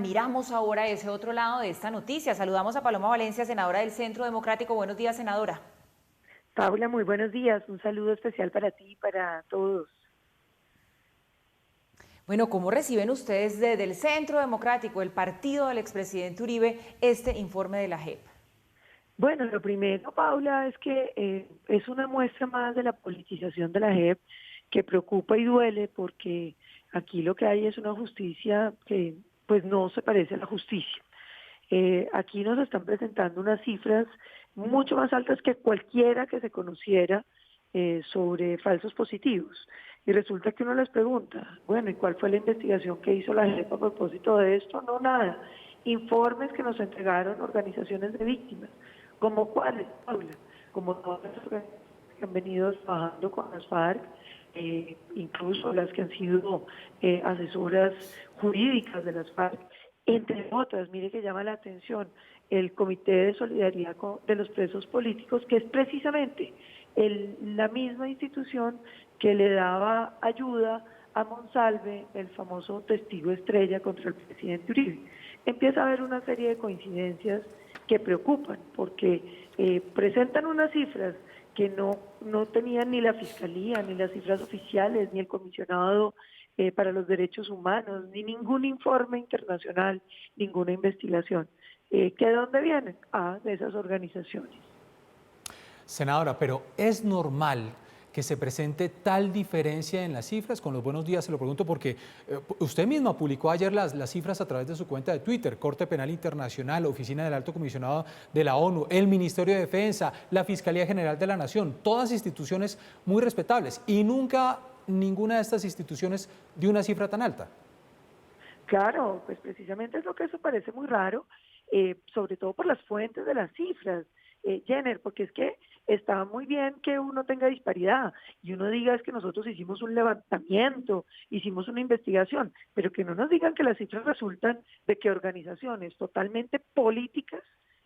miramos ahora a ese otro lado de esta noticia. Saludamos a Paloma Valencia, senadora del Centro Democrático. Buenos días, senadora. Paula, muy buenos días. Un saludo especial para ti y para todos. Bueno, ¿cómo reciben ustedes desde el Centro Democrático, el partido del expresidente Uribe, este informe de la JEP? Bueno, lo primero, Paula, es que es una muestra más de la politización de la JEP que preocupa y duele porque aquí lo que hay es una justicia que pues no se parece a la justicia. Aquí nos están presentando unas cifras mucho más altas que cualquiera que se conociera sobre falsos positivos. Y resulta que uno les pregunta, bueno, ¿y cuál fue la investigación que hizo la JEP a propósito de esto? No, nada. Informes que nos entregaron organizaciones de víctimas. ¿Como cuáles, Paula? Como todas las organizaciones que han venido trabajando con las FARC, incluso las que han sido asesoras jurídicas de las FARC, entre otras. Mire que llama la atención el Comité de Solidaridad de los Presos Políticos, que es precisamente la misma institución que le daba ayuda a Monsalve, el famoso testigo estrella contra el presidente Uribe. Empieza a haber una serie de coincidencias que preocupan, porque presentan unas cifras que no tenían ni la Fiscalía, ni las cifras oficiales, ni el Comisionado para los Derechos Humanos, ni ningún informe internacional, ninguna investigación. ¿Que de dónde vienen? De esas organizaciones. Senadora, pero ¿es normal que se presente tal diferencia en las cifras? Con los buenos días se lo pregunto porque usted misma publicó ayer las cifras a través de su cuenta de Twitter: Corte Penal Internacional, Oficina del Alto Comisionado de la ONU, el Ministerio de Defensa, la Fiscalía General de la Nación, todas instituciones muy respetables, y nunca ninguna de estas instituciones dio una cifra tan alta. Claro, pues precisamente es lo que eso parece muy raro, sobre todo por las fuentes de las cifras, Jenner, porque es que está muy bien que uno tenga disparidad y uno diga es que nosotros hicimos un levantamiento, hicimos una investigación, pero que no nos digan que las cifras resultan de que organizaciones totalmente políticas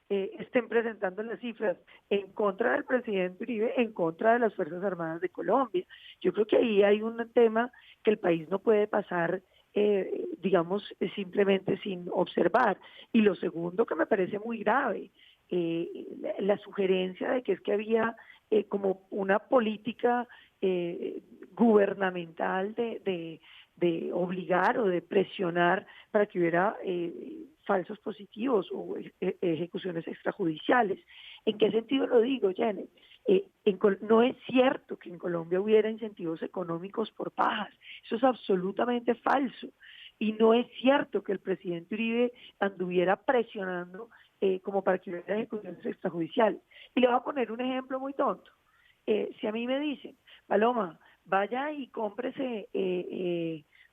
estén presentando las cifras en contra del presidente Uribe, en contra de las Fuerzas Armadas de Colombia. Yo creo que ahí hay un tema que el país no puede pasar digamos, simplemente sin observar. Y lo segundo que me parece muy grave, la sugerencia de que es que había como una política gubernamental de obligar o de presionar para que hubiera falsos positivos o ejecuciones extrajudiciales. ¿En qué sentido lo digo, Janet? No es cierto que en Colombia hubiera incentivos económicos por pajas, eso es absolutamente falso. Y no es cierto que el presidente Uribe anduviera presionando como para que hubiera ejecuciones extrajudiciales. Y le voy a poner un ejemplo muy tonto. Si a mí me dicen, Paloma, vaya y cómprese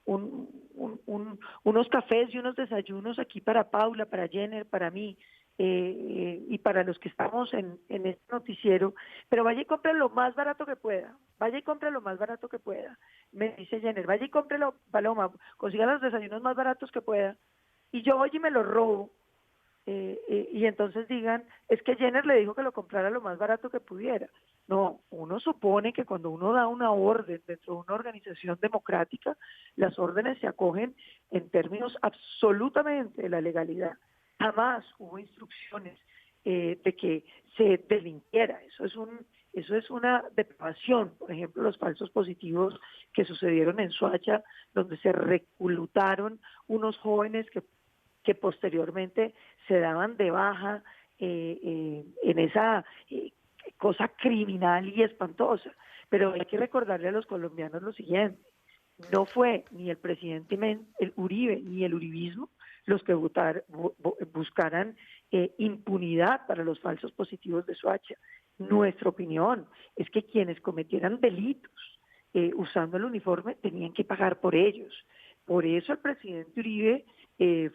unos cafés y unos desayunos aquí para Paula, para Jenner, para mí, y para los que estamos en este noticiero, pero vaya y compre lo más barato que pueda, vaya y compre lo más barato que pueda, me dice Jenner, vaya y cómprelo, Paloma, consiga los desayunos más baratos que pueda, y yo voy y me los robo, y entonces digan, es que Jenner le dijo que lo comprara lo más barato que pudiera. No, uno supone que cuando uno da una orden dentro de una organización democrática, las órdenes se acogen en términos absolutamente de la legalidad. Jamás hubo instrucciones de que se delinquiera. Eso es una depravación. Por ejemplo, los falsos positivos que sucedieron en Soacha, donde se reclutaron unos jóvenes que posteriormente se daban de baja en esa cosa criminal y espantosa. Pero hay que recordarle a los colombianos lo siguiente: no fue ni el presidente el Uribe ni el uribismo los que buscaran impunidad para los falsos positivos de Soacha. Nuestra opinión es que quienes cometieran delitos usando el uniforme tenían que pagar por ellos. Por eso el presidente Uribe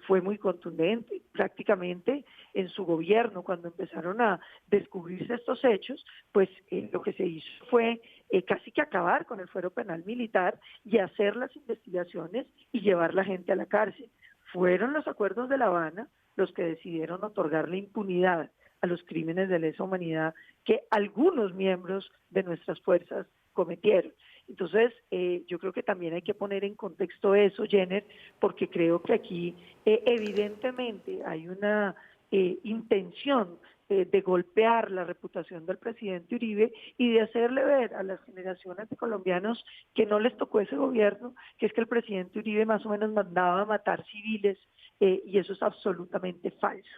fue muy contundente. Prácticamente en su gobierno, cuando empezaron a descubrirse estos hechos, pues lo que se hizo fue casi que acabar con el fuero penal militar y hacer las investigaciones y llevar la gente a la cárcel. Fueron los acuerdos de La Habana los que decidieron otorgarle impunidad a los crímenes de lesa humanidad que algunos miembros de nuestras fuerzas cometieron. Entonces, yo creo que también hay que poner en contexto eso, Jenner, porque creo que aquí evidentemente hay una intención de golpear la reputación del presidente Uribe y de hacerle ver a las generaciones de colombianos que no les tocó ese gobierno, que es que el presidente Uribe más o menos mandaba a matar civiles, y eso es absolutamente falso.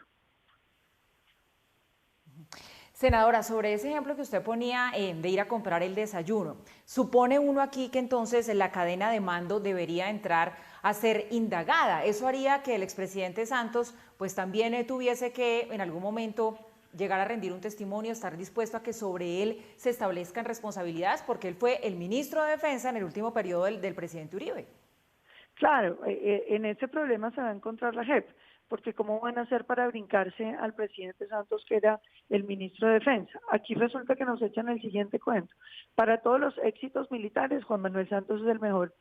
Senadora, sobre ese ejemplo que usted ponía de ir a comprar el desayuno, supone uno aquí que entonces la cadena de mando debería entrar a ser indagada. Eso haría que el expresidente Santos pues también tuviese que en algún momento llegar a rendir un testimonio, estar dispuesto a que sobre él se establezcan responsabilidades, porque él fue el ministro de Defensa en el último periodo del presidente Uribe. Claro, en ese problema se va a encontrar la JEP, porque ¿cómo van a hacer para brincarse al presidente Santos, que era el ministro de Defensa? Aquí resulta que nos echan el siguiente cuento. Para todos los éxitos militares, Juan Manuel Santos es el mejor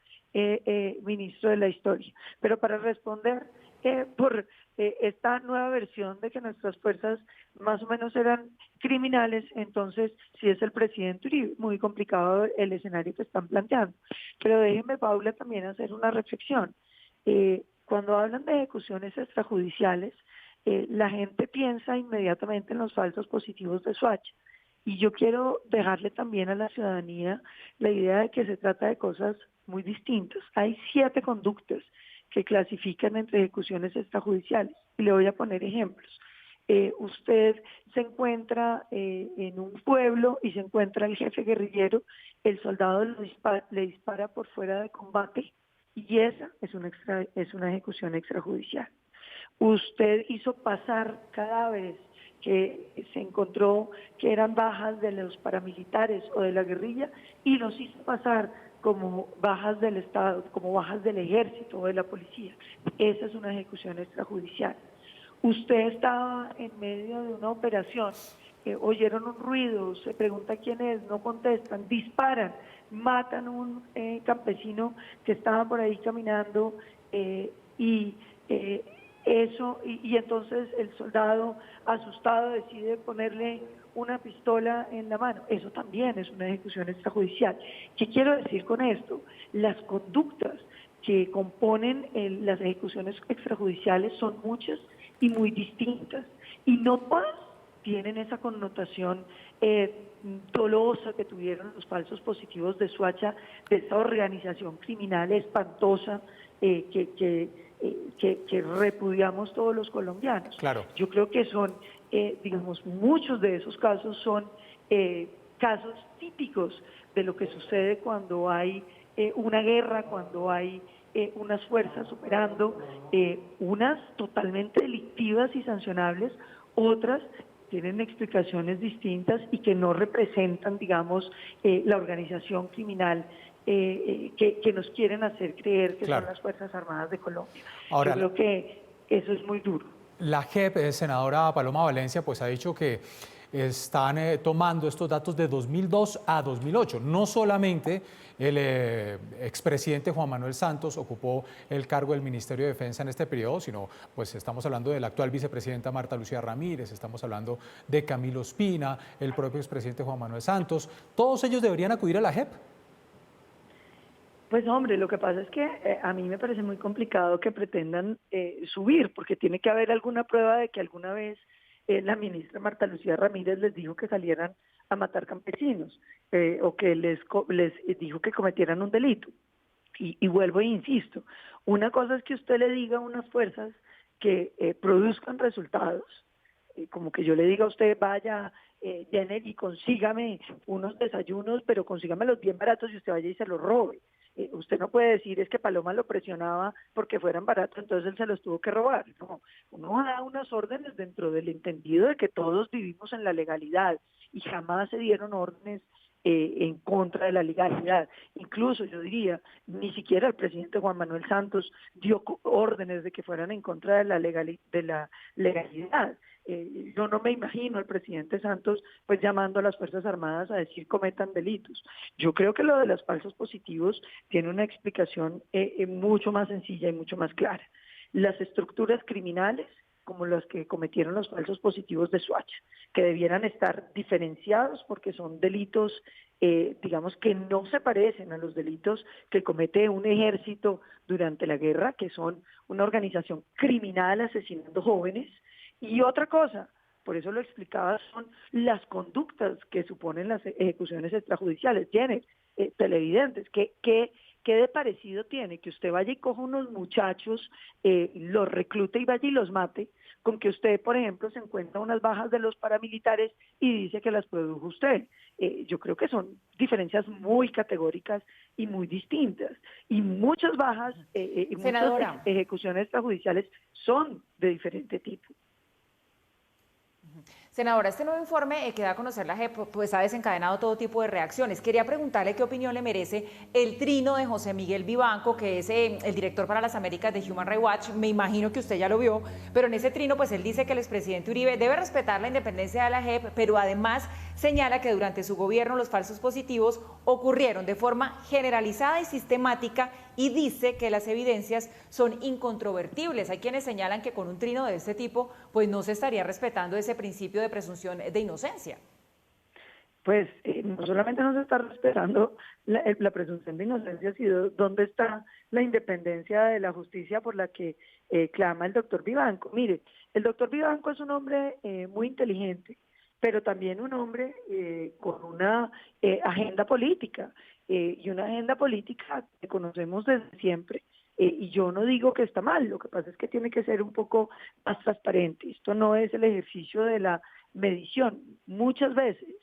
ministro de la historia. Pero para responder por esta nueva versión de que nuestras fuerzas más o menos eran criminales, entonces si es el presidente Uribe, muy complicado el escenario que están planteando. Pero déjenme, Paula, también hacer una reflexión. Cuando hablan de ejecuciones extrajudiciales, la gente piensa inmediatamente en los falsos positivos de Soacha. Y yo quiero dejarle también a la ciudadanía la idea de que se trata de cosas muy distintas. Hay 7 conductas que clasifican entre ejecuciones extrajudiciales. Y le voy a poner ejemplos. Usted se encuentra en un pueblo y se encuentra el jefe guerrillero, el soldado le dispara por fuera de combate, y esa es una ejecución extrajudicial. Usted hizo pasar cadáveres que se encontró que eran bajas de los paramilitares o de la guerrilla y los hizo pasar como bajas del Estado, como bajas del ejército o de la policía. Esa es una ejecución extrajudicial. Usted estaba en medio de una operación, oyeron un ruido, se pregunta quién es, no contestan, disparan, matan a un campesino que estaba por ahí caminando, y entonces el soldado asustado decide ponerle una pistola en la mano. Eso también es una ejecución extrajudicial. ¿Qué quiero decir con esto? Las conductas que componen las ejecuciones extrajudiciales son muchas y muy distintas, y no todas tienen esa connotación dolosa que tuvieron los falsos positivos de Soacha, de esta organización criminal espantosa que repudiamos todos los colombianos. Claro. Yo creo que son, digamos, muchos de esos casos son casos típicos de lo que sucede cuando hay una guerra, cuando hay unas fuerzas operando, unas totalmente delictivas y sancionables, otras tienen explicaciones distintas y que no representan, digamos, la organización criminal que nos quieren hacer creer que Claro. son las Fuerzas Armadas de Colombia. Ahora, yo creo que eso es muy duro. La JEP, senadora Paloma Valencia, pues ha dicho que están tomando estos datos de 2002 a 2008. No solamente el expresidente Juan Manuel Santos ocupó el cargo del Ministerio de Defensa en este periodo, sino pues estamos hablando de la actual vicepresidenta Marta Lucía Ramírez, estamos hablando de Camilo Ospina, el propio expresidente Juan Manuel Santos. ¿Todos ellos deberían acudir a la JEP? Pues hombre, lo que pasa es que a mí me parece muy complicado que pretendan subir, porque tiene que haber alguna prueba de que alguna vez la ministra Marta Lucía Ramírez les dijo que salieran a matar campesinos, o que les dijo que cometieran un delito. Y vuelvo e insisto, una cosa es que usted le diga a unas fuerzas que produzcan resultados, como que yo le diga a usted, vaya, Jenner, y consígame unos desayunos, pero consígamelos bien baratos y usted vaya y se los robe. Usted no puede decir es que Paloma lo presionaba porque fueran baratos, entonces él se los tuvo que robar. No, uno da unas órdenes dentro del entendido de que todos vivimos en la legalidad y jamás se dieron órdenes en contra de la legalidad. Incluso yo diría, ni siquiera el presidente Juan Manuel Santos dio órdenes de que fueran en contra de la legalidad. Yo no me imagino al presidente Santos pues llamando a las Fuerzas Armadas a decir cometan delitos. Yo creo que lo de los falsos positivos tiene una explicación mucho más sencilla y mucho más clara. Las estructuras criminales como los que cometieron los falsos positivos de Soacha, que debieran estar diferenciados porque son delitos, digamos, que no se parecen a los delitos que comete un ejército durante la guerra, que son una organización criminal asesinando jóvenes. Y otra cosa, por eso lo explicaba, son las conductas que suponen las ejecuciones extrajudiciales. Tiene televidentes, ¿qué de parecido tiene que usted vaya y coja unos muchachos, los reclute y vaya y los mate, con que usted, por ejemplo, se encuentra unas bajas de los paramilitares y dice que las produjo usted? Yo creo que son diferencias muy categóricas y muy distintas. Y muchas bajas y muchas Senadora. ejecuciones extrajudiciales son de diferente tipo. Senadora, este nuevo informe que da a conocer la JEP pues ha desencadenado todo tipo de reacciones. Quería preguntarle qué opinión le merece el trino de José Miguel Vivanco, que es el director para las Américas de Human Rights Watch. Me imagino que usted ya lo vio, pero en ese trino pues él dice que el expresidente Uribe debe respetar la independencia de la JEP, pero además señala que durante su gobierno los falsos positivos ocurrieron de forma generalizada y sistemática y dice que las evidencias son incontrovertibles. Hay quienes señalan que con un trino de este tipo pues no se estaría respetando ese principio de presunción de inocencia. Pues no solamente no se está respetando la presunción de inocencia, sino dónde está la independencia de la justicia por la que clama el doctor Vivanco. Mire, el doctor Vivanco es un hombre muy inteligente, pero también un hombre con una agenda política, y una agenda política que conocemos desde siempre. Y yo no digo que está mal, lo que pasa es que tiene que ser un poco más transparente. Esto no es el ejercicio de la medición. Muchas veces,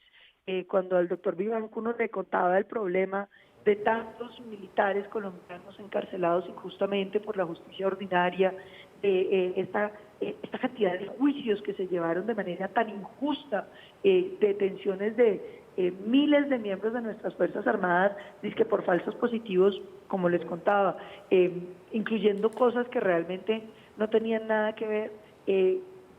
cuando al doctor Vivanco uno le contaba el problema de tantos militares colombianos encarcelados injustamente por la justicia ordinaria, de esta cantidad de juicios que se llevaron de manera tan injusta, detenciones de miles de miembros de nuestras Fuerzas Armadas, dizque por falsos positivos, como les contaba, incluyendo cosas que realmente no tenían nada que ver,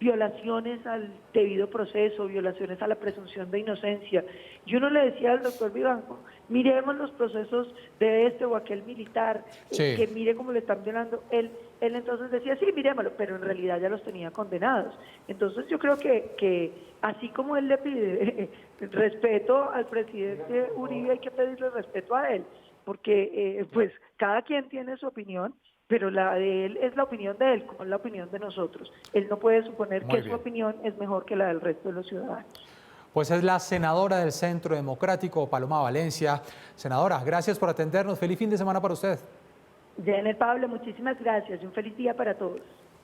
violaciones al debido proceso, violaciones a la presunción de inocencia. Y uno le decía al doctor Vivanco, miremos los procesos de este o aquel militar, Sí. que mire cómo le están violando. Él entonces decía, sí, miremoslo, pero en realidad ya los tenía condenados. Entonces yo creo que así como él le pide respeto al presidente Uribe, hay que pedirle respeto a él, porque pues cada quien tiene su opinión, pero la de él es la opinión de él, como es la opinión de nosotros. Él no puede suponer Muy que bien. su opinión es mejor que la del resto de los ciudadanos. Pues es la senadora del Centro Democrático, Paloma Valencia. Senadora, gracias por atendernos. Feliz fin de semana para usted. Janet, Pablo, muchísimas gracias y un feliz día para todos.